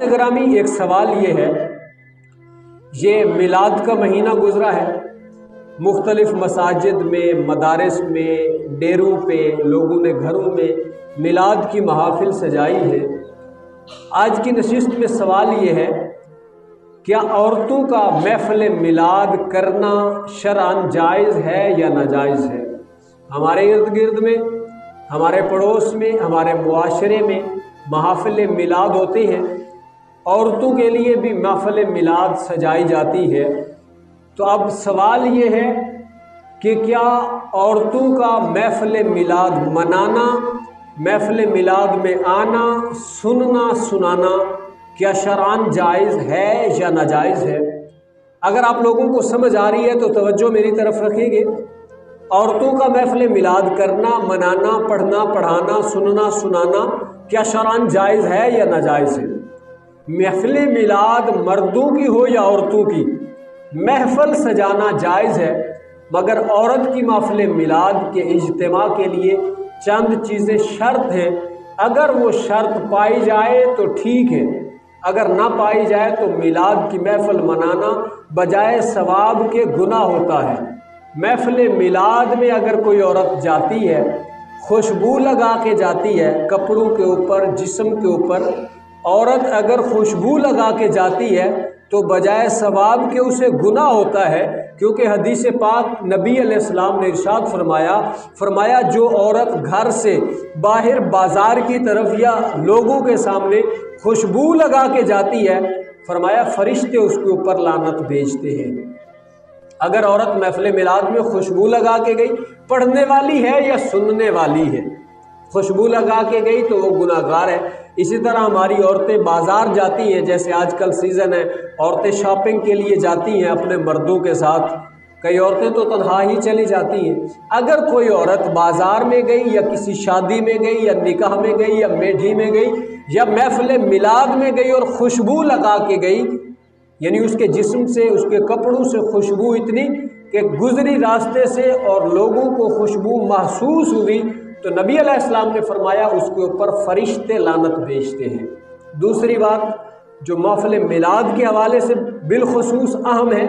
گرامی، ایک سوال یہ ہے، یہ میلاد کا مہینہ گزرا ہے، مختلف مساجد میں، مدارس میں، ڈیروں پہ لوگوں نے گھروں میں میلاد کی محافل سجائی ہے۔ آج کی نشست میں سوال یہ ہے، کیا عورتوں کا محفل میلاد کرنا شرعاً جائز ہے یا ناجائز ہے؟ ہمارے ارد گرد میں، ہمارے پڑوس میں، ہمارے معاشرے میں محافل میلاد ہوتے ہیں، عورتوں کے لیے بھی محفل میلاد سجائی جاتی ہے۔ تو اب سوال یہ ہے کہ کیا عورتوں کا محفل میلاد منانا، محفل میلاد میں آنا، سننا سنانا کیا شرعاً جائز ہے یا ناجائز ہے؟ اگر آپ لوگوں کو سمجھ آ رہی ہے تو توجہ میری طرف رکھیں گے۔ عورتوں کا محفل میلاد کرنا، منانا، پڑھنا، پڑھانا، سننا سنانا کیا شرعاً جائز ہے یا ناجائز ہے؟ محفل میلاد مردوں کی ہو یا عورتوں کی، محفل سجانا جائز ہے، مگر عورت کی محفل میلاد کے اجتماع کے لیے چند چیزیں شرط ہیں۔ اگر وہ شرط پائی جائے تو ٹھیک ہے، اگر نہ پائی جائے تو میلاد کی محفل منانا بجائے ثواب کے گناہ ہوتا ہے۔ محفل میلاد میں اگر کوئی عورت جاتی ہے، خوشبو لگا کے جاتی ہے، کپڑوں کے اوپر، جسم کے اوپر عورت اگر خوشبو لگا کے جاتی ہے تو بجائے ثواب کے اسے گناہ ہوتا ہے، کیونکہ حدیث پاک نبی علیہ السلام نے ارشاد فرمایا جو عورت گھر سے باہر بازار کی طرف یا لوگوں کے سامنے خوشبو لگا کے جاتی ہے، فرمایا فرشتے اس کے اوپر لعنت بھیجتے ہیں۔ اگر عورت محفل میلاد میں خوشبو لگا کے گئی، پڑھنے والی ہے یا سننے والی ہے، خوشبو لگا کے گئی تو وہ گناہگار ہے۔ اسی طرح ہماری عورتیں بازار جاتی ہیں، جیسے آج کل سیزن ہے، عورتیں شاپنگ کے لیے جاتی ہیں اپنے مردوں کے ساتھ، کئی عورتیں تو تنہا ہی چلی جاتی ہیں۔ اگر کوئی عورت بازار میں گئی یا کسی شادی میں گئی یا نکاح میں گئی یا میڈھی میں گئی یا محفل میلاد میں گئی اور خوشبو لگا کے گئی، یعنی اس کے جسم سے، اس کے کپڑوں سے خوشبو اتنی کہ گزری راستے سے اور لوگوں کو خوشبو محسوس ہوئی، تو نبی علیہ السلام نے فرمایا اس کے اوپر فرشتے لعنت بھیجتے ہیں۔ دوسری بات جو محفل میلاد کے حوالے سے بالخصوص اہم ہے،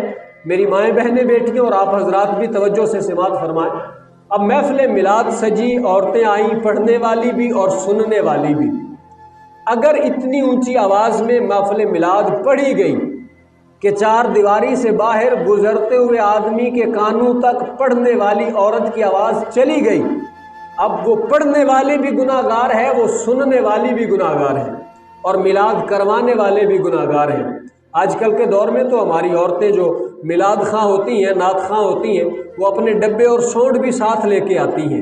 میری مائیں بہنیں بیٹیاں اور آپ حضرات بھی توجہ سے سماعت فرمائیں۔ اب محفل میلاد سجی، عورتیں آئیں، پڑھنے والی بھی اور سننے والی بھی۔ اگر اتنی اونچی آواز میں محفل میلاد پڑھی گئی کہ چار دیواری سے باہر گزرتے ہوئے آدمی کے کانوں تک پڑھنے والی عورت کی آواز چلی گئی، اب وہ پڑھنے والی بھی گناہگار ہے، وہ سننے والی بھی گناہگار ہے، اور میلاد کروانے والے بھی گناہگار ہیں۔ آج کل کے دور میں تو ہماری عورتیں جو میلاد خواں ہوتی ہیں، نعت خواں ہوتی ہیں، وہ اپنے ڈبے اور سونڈ بھی ساتھ لے کے آتی ہیں،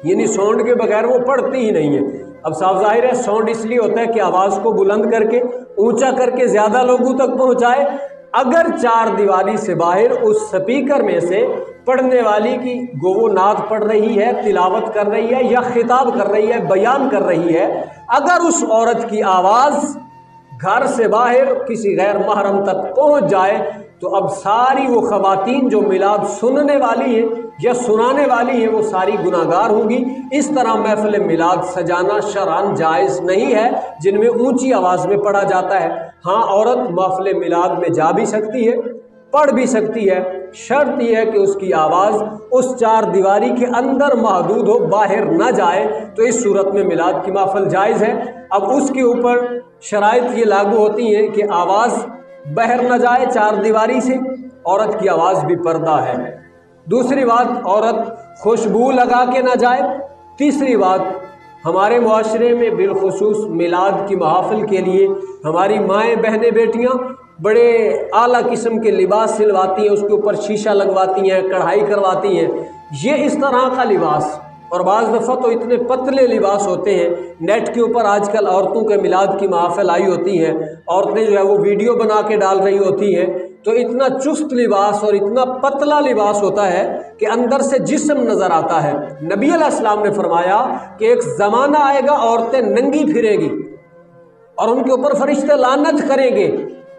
یعنی سونڈ کے بغیر وہ پڑھتی ہی نہیں ہیں۔ اب صاف ظاہر ہے سونڈ اس لیے ہوتا ہے کہ آواز کو بلند کر کے، اونچا کر کے زیادہ لوگوں تک پہنچائے۔ اگر چار دیواری سے باہر اس سپیکر میں سے پڑھنے والی کی وہ نعت پڑھ رہی ہے، تلاوت کر رہی ہے یا خطاب کر رہی ہے، بیان کر رہی ہے، اگر اس عورت کی آواز گھر سے باہر کسی غیر محرم تک پہنچ جائے تو اب ساری وہ خواتین جو میلاد سننے والی ہیں یا سنانے والی ہیں وہ ساری گناہگار ہوں گی۔ اس طرح محفل میلاد سجانا شرعاً جائز نہیں ہے جن میں اونچی آواز میں پڑھا جاتا ہے۔ ہاں، عورت محفل میلاد میں جا بھی سکتی ہے، پڑھ بھی سکتی ہے، شرط یہ ہے کہ اس کی آواز اس چار دیواری کے اندر محدود ہو، باہر نہ جائے، تو اس صورت میں میلاد کی محفل جائز ہے۔ اب اس کے اوپر شرائط یہ لاگو ہوتی ہیں کہ آواز باہر نہ جائے چار دیواری سے، عورت کی آواز بھی پردہ ہے۔ دوسری بات، عورت خوشبو لگا کے نہ جائے۔ تیسری بات، ہمارے معاشرے میں بالخصوص میلاد کی محافل کے لیے ہماری مائیں بہنیں بیٹیاں بڑے اعلیٰ قسم کے لباس سلواتی ہیں، اس کے اوپر شیشہ لگواتی ہیں، کڑھائی کرواتی ہیں۔ یہ اس طرح کا لباس، اور بعض دفعہ تو اتنے پتلے لباس ہوتے ہیں، نیٹ کے اوپر آج کل عورتوں کے میلاد کی محافل آئی ہوتی ہیں، عورتیں جو ہے وہ ویڈیو بنا کے ڈال رہی ہوتی ہیں، تو اتنا چست لباس اور اتنا پتلا لباس ہوتا ہے کہ اندر سے جسم نظر آتا ہے۔ نبی علیہ السلام نے فرمایا کہ ایک زمانہ آئے گا عورتیں ننگی پھریں گی اور ان کے اوپر فرشتے لعنت کریں گے۔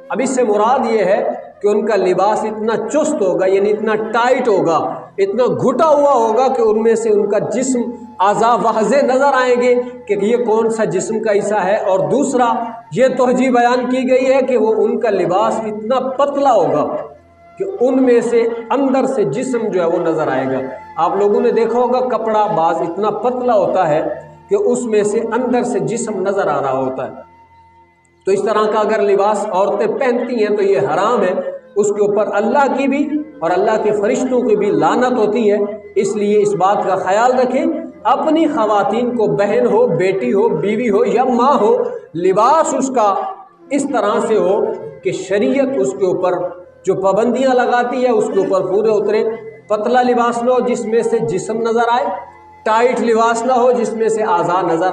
اب اس سے مراد یہ ہے کہ ان کا لباس اتنا چست ہوگا، یعنی اتنا ٹائٹ ہوگا اتنا گھٹا ہوا ہوگا کہ ان میں سے ان کا جسم اعضاء واضح نظر آئیں گے کہ یہ کون سا جسم کا حصہ ہے۔ اور دوسرا یہ توجیہ بیان کی گئی ہے کہ وہ ان کا لباس اتنا پتلا ہوگا کہ ان میں سے اندر سے جسم جو ہے وہ نظر آئے گا۔ آپ لوگوں نے دیکھا ہوگا کپڑا بعض اتنا پتلا ہوتا ہے کہ اس میں سے اندر سے جسم نظر آ رہا ہوتا ہے۔ تو اس طرح کا اگر لباس عورتیں پہنتی ہیں تو یہ حرام ہے، اس کے اوپر اللہ کی بھی اور اللہ کے فرشتوں کی بھی لعنت ہوتی ہے۔ اس لیے اس بات کا خیال رکھیں، اپنی خواتین کو بہن ہو، بیٹی ہو، بیوی ہو یا ماں ہو، لباس اس کا اس طرح سے ہو کہ شریعت اس کے اوپر جو پابندیاں لگاتی ہے اس کے اوپر پورے اترے۔ پتلا لباس نہ ہو جس میں سے جسم نظر آئے، ٹائٹ لباس نہ ہو جس میں سے اعضاء نظر